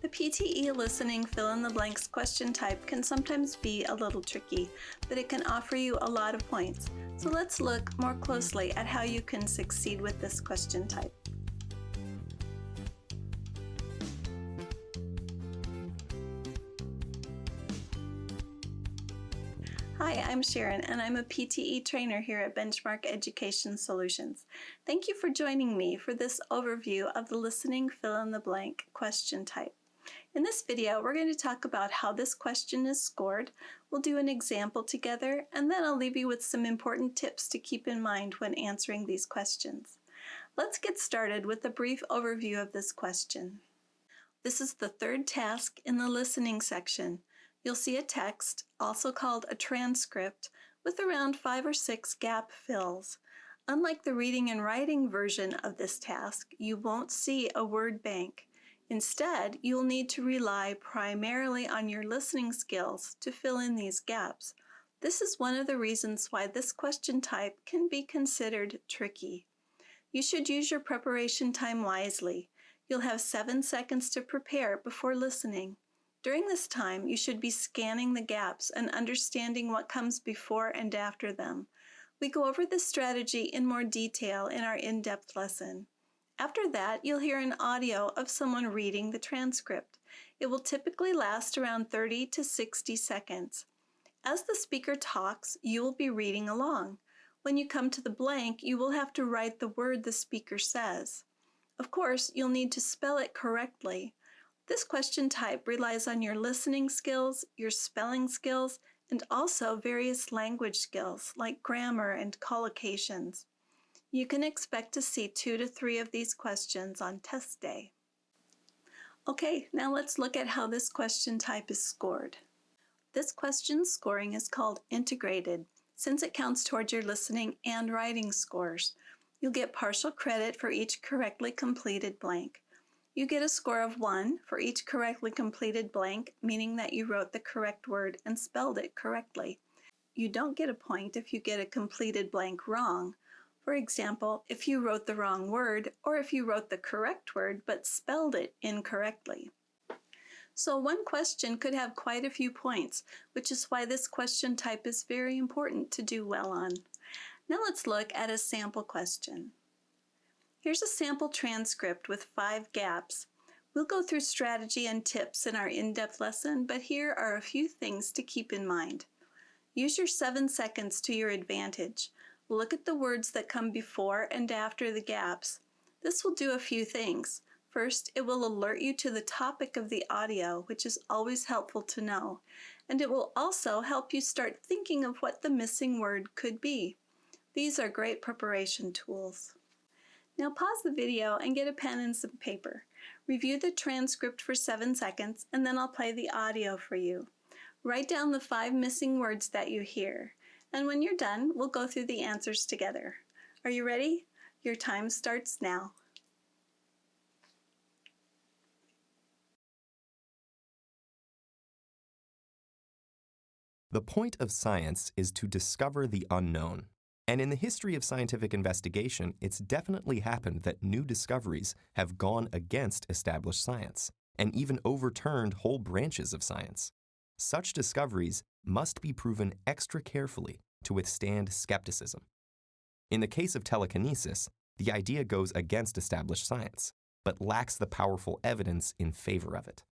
The PTE listening fill-in-the-blanks question type can sometimes be a little tricky, but it can offer you a lot of points. So let's look more closely at how you can succeed with this question type. Hi, I'm Sharon, and I'm a PTE trainer here at Benchmark Education Solutions. Thank you for joining me for this overview of the listening fill-in-the-blank question type. In this video, we're going to talk about how this question is scored. We'll do an example together, and then I'll leave you with some important tips to keep in mind when answering these questions. Let's get started with a brief overview of this question. This is the third task in the listening section. You'll see a text, also called a transcript, with around 5 or 6 gap fills. Unlike the reading and writing version of this task, you won't see a word bank. Instead, you'll need to rely primarily on your listening skills to fill in these gaps. This is one of the reasons why this question type can be considered tricky. You should use your preparation time wisely. You'll have 7 seconds to prepare before listening. During this time, you should be scanning the gaps and understanding what comes before and after them. We go over this strategy in more detail in our in-depth lesson. After that, you'll hear an audio of someone reading the transcript. It will typically last around 30 to 60 seconds. As the speaker talks, you will be reading along. When you come to the blank, you will have to write the word the speaker says. Of course, you'll need to spell it correctly. This question type relies on your listening skills, your spelling skills, and also various language skills like grammar and collocations. You can expect to see 2 to 3 of these questions on test day. Okay, now let's look at how this question type is scored. This question's scoring is called integrated, since it counts towards your listening and writing scores. You'll get partial credit for each correctly completed blank. You get a score of 1 for each correctly completed blank, meaning that you wrote the correct word and spelled it correctly. You don't get a point if you get a completed blank wrong. For example, if you wrote the wrong word, or if you wrote the correct word but spelled it incorrectly. So one question could have quite a few points, which is why this question type is very important to do well on. Now let's look at a sample question. Here's a sample transcript with 5 gaps. We'll go through strategy and tips in our in-depth lesson, but here are a few things to keep in mind. Use your 7 seconds to your advantage. Look at the words that come before and after the gaps. This will do a few things. First, it will alert you to the topic of the audio, which is always helpful to know, and it will also help you start thinking of what the missing word could be. These are great preparation tools. Now pause the video and get a pen and some paper. Review the transcript for 7 seconds, and then I'll play the audio for you. Write down the 5 missing words that you hear, and when you're done, we'll go through the answers together. Are you ready? Your time starts now. The point of science is to discover the unknown. And in the history of scientific investigation, it's definitely happened that new discoveries have gone against established science and even overturned whole branches of science. Such discoveries must be proven extra carefully to withstand skepticism. In the case of telekinesis, the idea goes against established science, but lacks the powerful evidence in favor of it.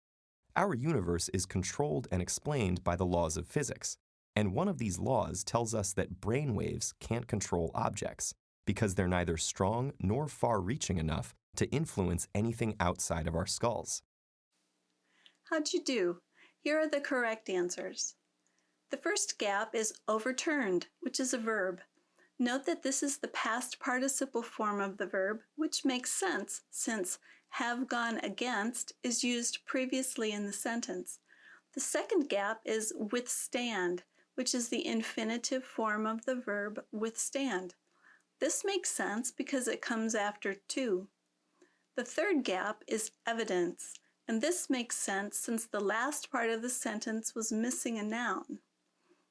Our universe is controlled and explained by the laws of physics. And one of these laws tells us that brain waves can't control objects because they're neither strong nor far-reaching enough to influence anything outside of our skulls. How'd you do? Here are the correct answers. The first gap is overturned, which is a verb. Note that this is the past participle form of the verb, which makes sense since have gone against is used previously in the sentence. The second gap is withstand, which is the infinitive form of the verb withstand. This makes sense because it comes after to. The third gap is evidence, and this makes sense since the last part of the sentence was missing a noun.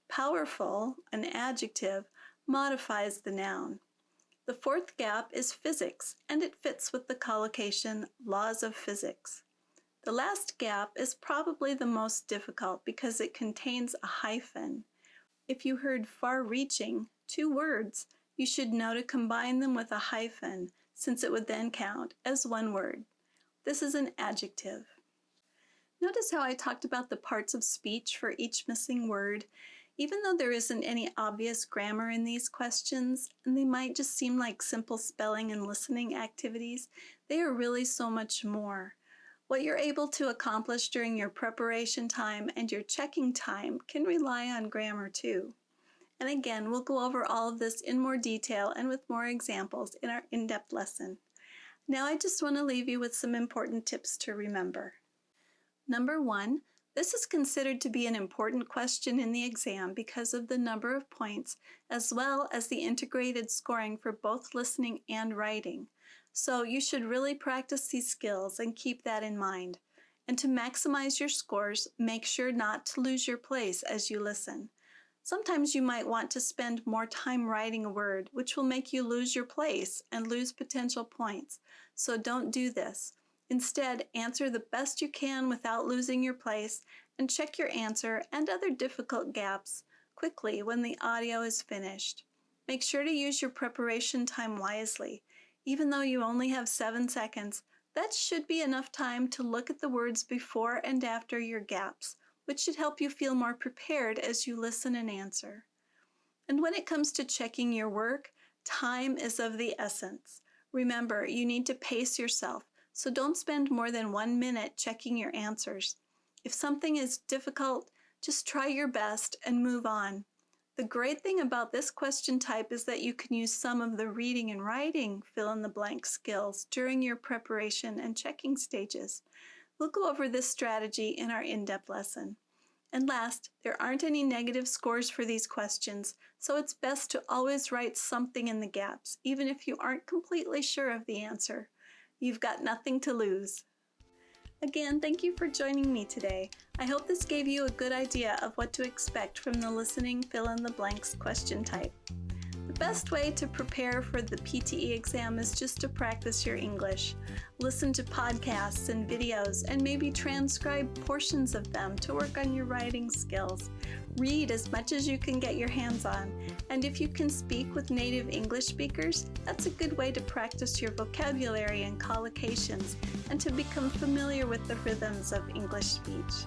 Powerful, an adjective, modifies the noun. The fourth gap is physics, and it fits with the collocation laws of physics. The last gap is probably the most difficult because it contains a hyphen. If you heard far-reaching, 2 words, you should know to combine them with a hyphen, since it would then count as 1 word. This is an adjective. Notice how I talked about the parts of speech for each missing word. Even though there isn't any obvious grammar in these questions, and they might just seem like simple spelling and listening activities, they are really so much more. What you're able to accomplish during your preparation time and your checking time can rely on grammar too. And again, we'll go over all of this in more detail and with more examples in our in-depth lesson. Now I just want to leave you with some important tips to remember. Number 1, this is considered to be an important question in the exam because of the number of points as well as the integrated scoring for both listening and writing. So you should really practice these skills and keep that in mind. And to maximize your scores, make sure not to lose your place as you listen. Sometimes you might want to spend more time writing a word, which will make you lose your place and lose potential points. So don't do this. Instead, answer the best you can without losing your place and check your answer and other difficult gaps quickly when the audio is finished. Make sure to use your preparation time wisely. Even though you only have 7 seconds, that should be enough time to look at the words before and after your gaps, which should help you feel more prepared as you listen and answer. And when it comes to checking your work, time is of the essence. Remember, you need to pace yourself, so don't spend more than 1 minute checking your answers. If something is difficult, just try your best and move on. The great thing about this question type is that you can use some of the reading and writing fill-in-the-blank skills during your preparation and checking stages. We'll go over this strategy in our in-depth lesson. And last, there aren't any negative scores for these questions, so it's best to always write something in the gaps, even if you aren't completely sure of the answer. You've got nothing to lose. Again, thank you for joining me today. I hope this gave you a good idea of what to expect from the listening fill-in-the-blanks question type. The best way to prepare for the PTE exam is just to practice your English. Listen to podcasts and videos and maybe transcribe portions of them to work on your writing skills. Read as much as you can get your hands on, and if you can speak with native English speakers, that's a good way to practice your vocabulary and collocations and to become familiar with the rhythms of English speech.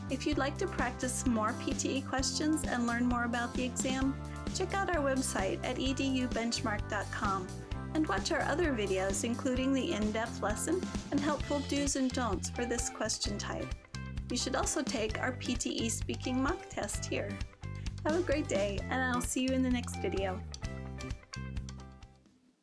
If you'd like to practice more PTE questions and learn more about the exam, check out our website at edubenchmark.com and watch our other videos, including the in-depth lesson and helpful do's and don'ts for this question type. You should also take our PTE speaking mock test here. Have a great day, and I'll see you in the next video.